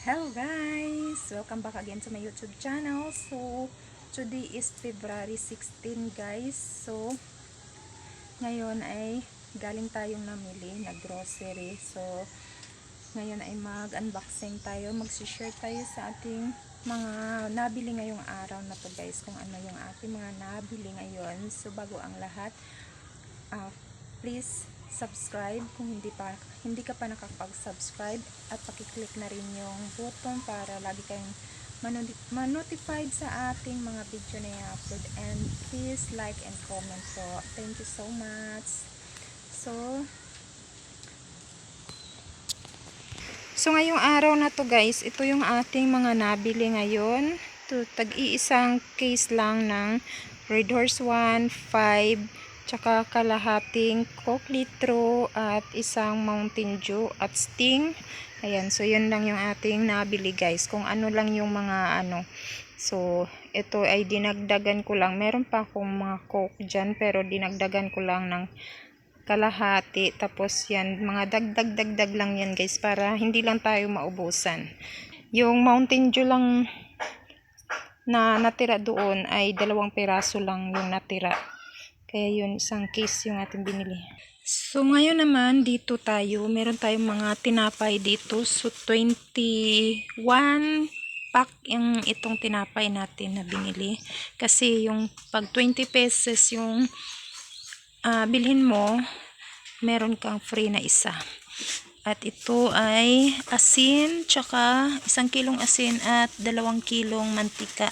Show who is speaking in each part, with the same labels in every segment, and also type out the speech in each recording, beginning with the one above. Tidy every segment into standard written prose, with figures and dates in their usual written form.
Speaker 1: Hello guys! Welcome back again to my YouTube channel. So, today is February 16 guys. So, ngayon ay galing tayong namili, nag-grocery. So, ngayon ay mag-unboxing tayo. Mag-share tayo sa ating mga nabili ngayong araw na to guys. Kung ano yung ating mga nabili ngayon. So, bago ang lahat, please subscribe kung hindi ka pa nakapag-subscribe at paki-click na rin yung button para lagi kayong ma-notified sa ating mga video na i-upload, and please like and comment po. Thank you so much. So ngayong araw na to guys, ito yung ating mga nabili ngayon. Tag-iisang case lang ng Red Horse 1, 5 tsaka kalahating Coke Litro at isang Mountain Dew at Sting. Ayan, so yun lang yung ating nabili guys. Kung ano lang yung mga So, ito ay dinagdagan ko lang. Meron pa akong mga Coke dyan, pero dinagdagan ko lang ng kalahati. Tapos yan, mga dagdag lang yan guys, para hindi lang tayo maubusan. Yung Mountain Dew lang na natira doon ay 2 piraso lang yung natira. Kaya yun, isang case yung ating binili. So, ngayon naman, dito tayo. Meron tayong mga tinapay dito. So, 21 pack yung itong tinapay natin na binili. Kasi yung pag 20 pesos yung bilhin mo, meron kang free na isa. At ito ay asin, tsaka 1 kilong asin at 2 kilong mantika.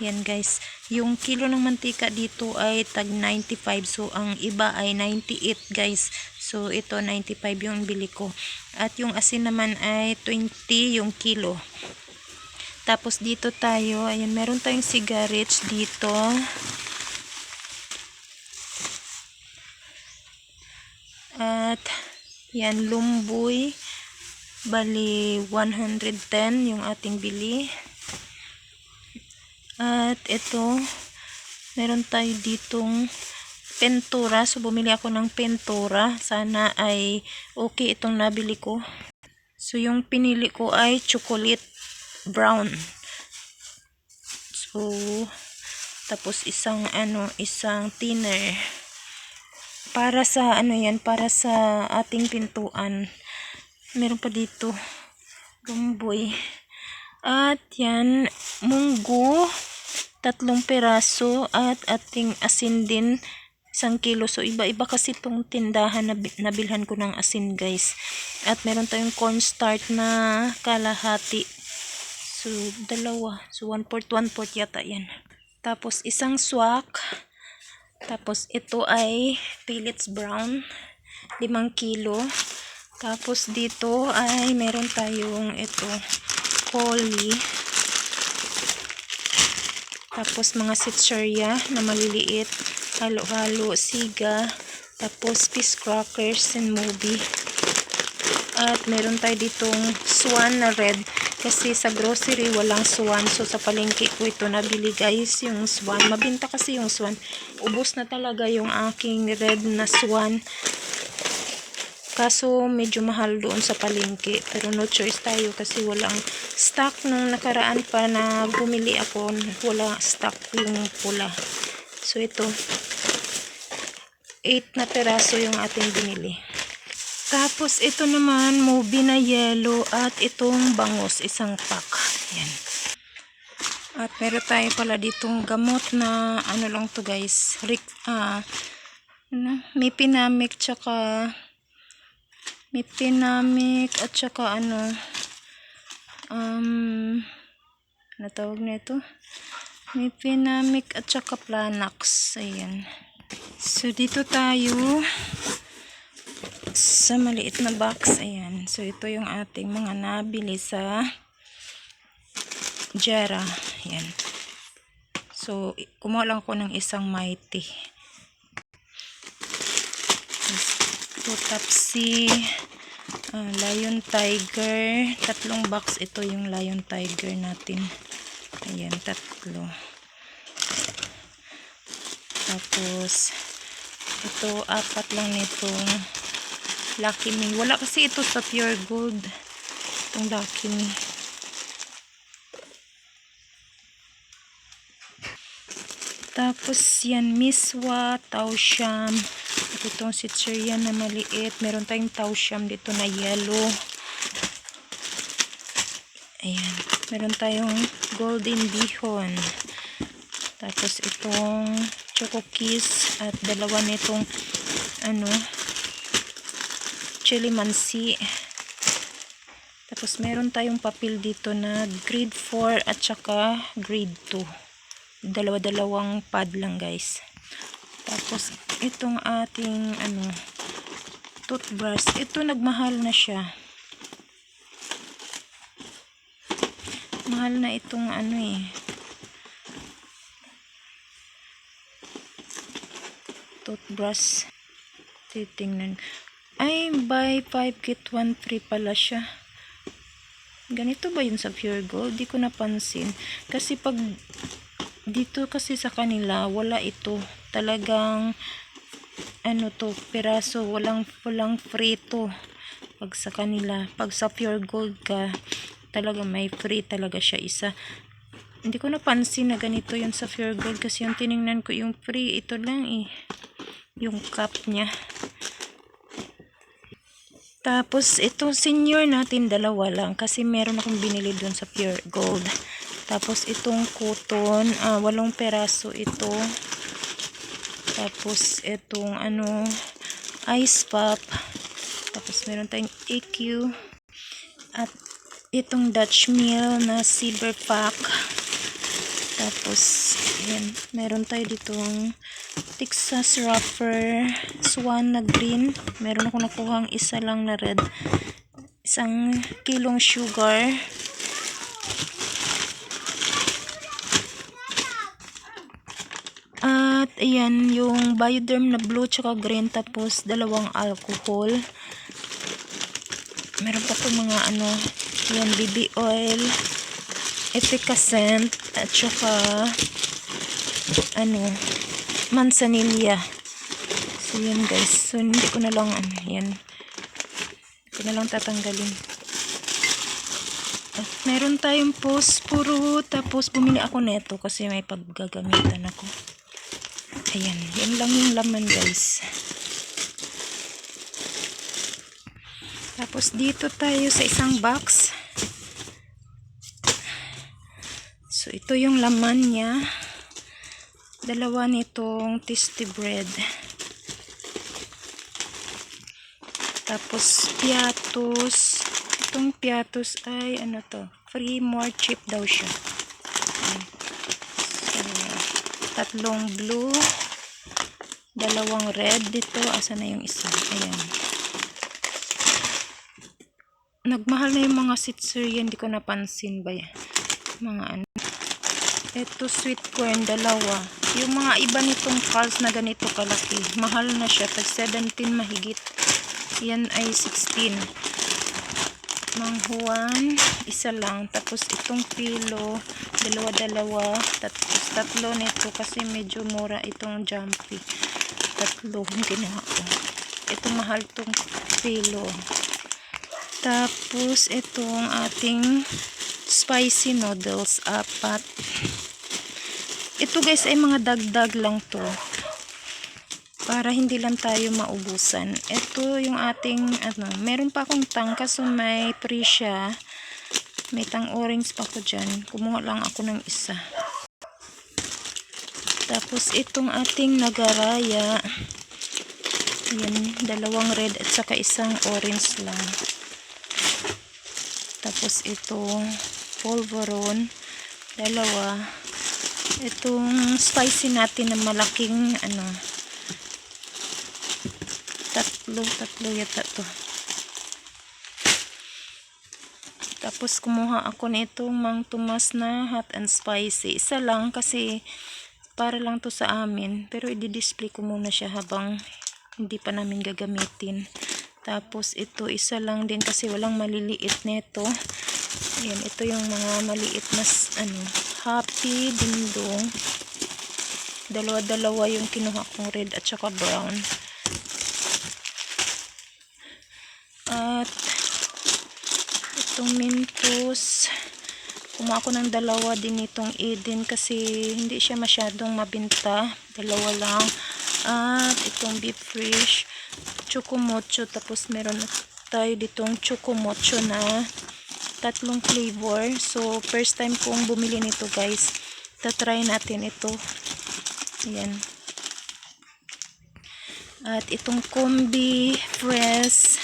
Speaker 1: Yan guys, yung kilo ng mantika dito ay tag 95, so ang iba ay 98 guys. So ito 95 yung bili ko. At yung asin naman ay 20 yung kilo. Tapos dito tayo, ayan, meron tayong cigarettes dito. At yan, lumboy, bali 110 yung ating bili. At ito, meron tayo ditong pentura. So, bumili ako ng pentura. Sana ay okay itong nabili ko. So, yung pinili ko ay chocolate brown. So, tapos isang thinner. Para sa yan, para sa ating pintuan. Meron pa dito lumboy. At yan, munggo, 3 piraso, at ating asin din 1 kilo. So iba-iba kasi itong tindahan na nabilhan ko ng asin guys. At meron tayong cornstarch na kalahati. So 2. So 1/4 yata yan. Tapos isang swak. Tapos ito ay pellets brown, 5 kilo. Tapos dito ay meron tayong ito, Collie. Tapos mga sitseria na maliliit, halo-halo, siga, tapos fish crackers and movie. At meron tayo ditong swan na red, kasi sa grocery walang swan. So sa palengke ko ito nabili guys, yung swan. Mabinta kasi yung swan. Ubos na talaga yung aking red na swan. Kaso medyo mahal doon sa palengke, pero no choice tayo kasi walang stock. Nung nakaraan pa na bumili ako, wala stock yung pula. So ito, 8 na peraso yung ating binili. Tapos ito naman, movie na yellow, at itong bangus, 1 pack. Yan. At meron tayo pala ditong gamot na lang to guys, may pinamic at saka tawag na ito? May pinamic at saka Planax. Ayan. So dito tayo sa maliit na box. Ayan. So ito yung ating mga nabili sa Jara. Ayan. So kumuha lang ako ng isang Mighty. Ito Tapsi, Lion Tiger, 3 box ito yung Lion Tiger natin. Ayan, 3. Tapos ito 4 lang nitong Lucky Me. Wala kasi ito sa Pure Gold, itong Lucky Me. Tapos yan, miswa, tausiam. At itong sitsurian na maliit. Meron tayong tausiam dito na yellow. Ayan. Meron tayong golden bihon. Tapos itong choco kiss at dalawa nitong chili mansi. Tapos meron tayong papel dito na grade 4 at saka grade 2. Dalawa-dalawang pad lang guys. Tapos itong ating toothbrush. Ito nagmahal na siya. Mahal na itong toothbrush. Titingnan. Ay, buy 5 get 1 free pala siya. Ganito ba yun sa Pure Gold? Di ko napansin. Kasi pag dito kasi sa kanila, wala ito. Talagang piraso. Walang free to. Pag sa kanila. Pag sa Pure Gold ka, talaga may free talaga siya isa. Hindi ko napansin na ganito yun sa Pure Gold. Kasi yung tiningnan ko yung free, ito lang yung cup niya. Tapos, itong senior natin, dalawa lang. Kasi meron akong binili dun sa Pure Gold. Tapos, itong cotton, 8 peraso ito. Tapos, itong, ice pop. Tapos, meron tayong EQ. At, itong Dutch Mill na silver pack. Tapos, yan. Meron tayo ditong Texas Wrapper Swan na green. Meron ako nakuhang isa lang na red. 1 kilong sugar. At ayan yung Bioderm na blue tsaka green. Tapos 2 alcohol. Meron pa po mga yan BB oil, efficacent at tsaka manzanilla. So yan guys. So hindi ko na lang yan. Hindi ko na lang tatanggalin. At meron tayong posporo. Tapos bumili ako neto kasi may paggagamitan ako. Ayan. Yan lang yung laman guys. Tapos dito tayo sa isang box. So ito yung laman niya. 2 nitong tasty bread. Tapos piatos. Itong piatos ay free more cheap daw siya. So 3 blue, 2 red dito. Asa na yung isa? Ayan. Nagmahal na yung mga sitsurian. Hindi ko napansin ba yan? Mga ito sweet corn 2. Yung mga iba nitong pulse na ganito kalaki, mahal na siya. Tag 17 mahigit. Yan ay 16. Manghuan, isa lang. Tapos itong pilo, 2. Tapos 3 nito kasi medyo mura itong jumpy. 3 ginawa ko. Ito mahal tong pilo. Tapos itong ating spicy noodles, 4. Ito guys ay mga dagdag lang to. Para hindi lang tayo maubusan. Ito yung ating, meron pa akong tangka so may free siya. May tang orange pa ko dyan. Kumuha lang ako ng isa. Tapos itong ating nagaraya. Yan, 2 red at saka 1 orange lang. Tapos itong polvoron, 2. Itong spicy natin na malaking 3 yata to. Tapos kumuha ako nitong Mang Tomas na hot and spicy. Isa lang kasi para lang to sa amin. Pero i-display ko muna siya habang hindi pa namin gagamitin. Tapos ito isa lang din kasi walang maliliit nito. Ayan, ito yung mga maliit na Happy Dingdong. 2 yung kinuha kong red at saka brown. At itong Mentos Kumuha ako ng dalawa din itong Eden kasi hindi siya masyadong mabinta. Dalawa lang. At itong beef fresh, chocomocho. Tapos meron tayo ditong chocomocho na tatlong flavor. So, first time kong bumili nito guys. Tatry natin ito. Ayan. At itong combi fresh.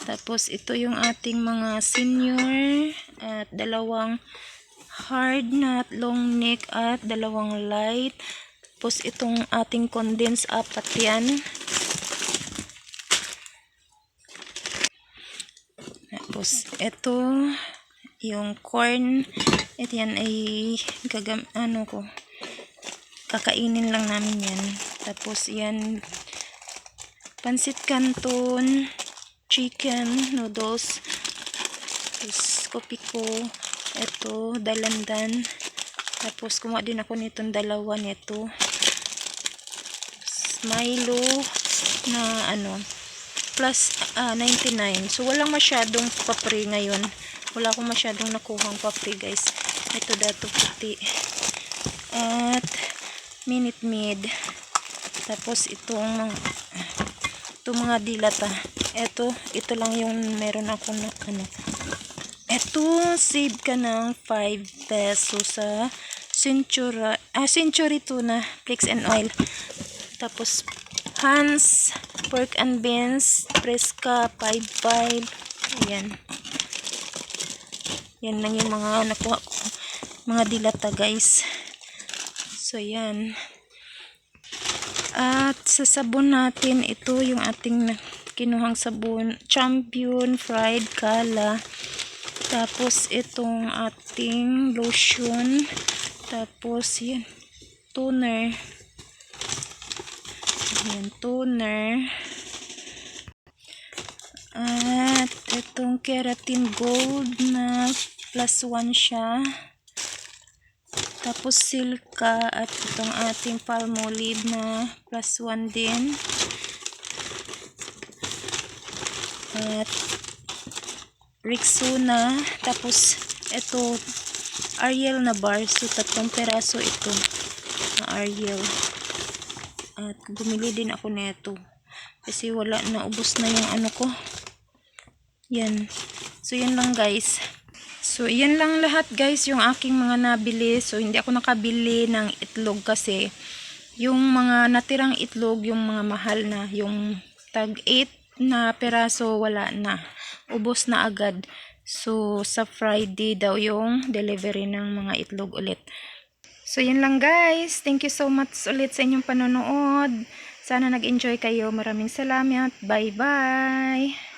Speaker 1: Tapos ito yung ating mga senior at dalawang hard nut, long neck at dalawang light. Tapos itong ating condensed, apat yan. Tapos ito yung corn. Ito yan ay kakainin lang namin yan. Tapos yan pansit canton, chicken noodles. Tapos kopi ko. Ito dalandan. Tapos kumuha din ako nitong dalawa nito. Milo na plus 99. So walang masyadong papri ngayon. Wala akong masyadong nakuhang papri guys. Ito dato puti. At Minute Maid. Tapos itong mga dilata. Ito lang yung meron ako na Ito, save ka ng 5 pesos sa Century Tuna, Flakes and Oil. Tapos, Hans, Pork and Beans, Fresca, 5.5. Ayan. Yan lang yung mga nakuha ko. Mga dilata, guys. So, yan. At sa sabon natin, ito yung ating kinuhang sabon. Champion, Fried, Kala. Tapos, itong ating lotion. Tapos, yan. Toner. Yan, toner. At, itong Keratin Gold na plus 1 siya. Tapos, Silka. At itong ating Palmolive na plus 1 din. At, Rexona. Tapos, ito, Ariel na bar. So, 3 peraso ito. Na Ariel. At, bumili din ako nito. Kasi wala na, ubos na yung ko. Yan. So, yan lang guys. So, yan lang lahat guys, yung aking mga nabili. So, hindi ako nakabili ng itlog kasi yung mga natirang itlog, yung mga mahal na, yung tag 8 na peraso, wala na. Ubos na agad. So, sa Friday daw yung delivery ng mga itlog ulit. So, yun lang guys. Thank you so much ulit sa inyong panonood. Sana nag-enjoy kayo. Maraming salamat. Bye-bye!